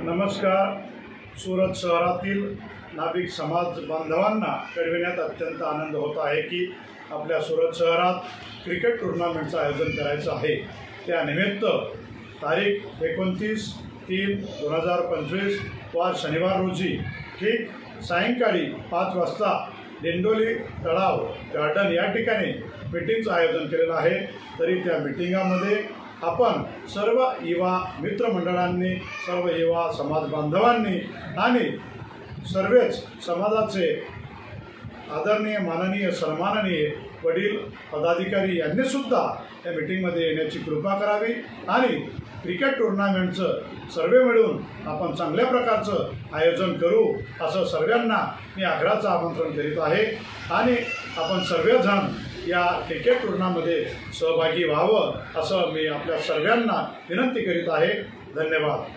नमस्कार। सूरत शहरातील नाभिक समाज बांधवांना कळविण्यात अत्यंत आनंद होत आहे की आपल्या सूरत शहरात क्रिकेट टूर्नामेंटचं आयोजन करायचं आहे। त्यानिमित्त तारीख 29/3/2025 वार शनिवार रोजी ठीक सायंकाळी 5 वाजता दिंडोली तळाव गार्डन या ठिकाणी मीटिंगचं आयोजन केलेलं आहे। तरी त्या मीटिंगामध्ये आपण सर्व युवा मित्रमंडळांनी, सर्व युवा समाज बांधवांनी आणि सर्वच समाजाचे आदरणीय, माननीय, सन्माननीय वडील पदाधिकारी यांनी सुद्धा या मीटिंगमध्ये येण्याची कृपा करावी आणि क्रिकेट टूर्नामेंटचं सर्व मिळून आपण चांगल्या प्रकारचं आयोजन करू असं सर्वांना मी आग्रहाचं आमंत्रण करीत आहे। आणि आपण सर्वजण या क्रिकेट टूर्नामेंटमध्ये सहभागी व्हावं असं मी आपल्या सर्वांना विनंती करीत आहे। धन्यवाद।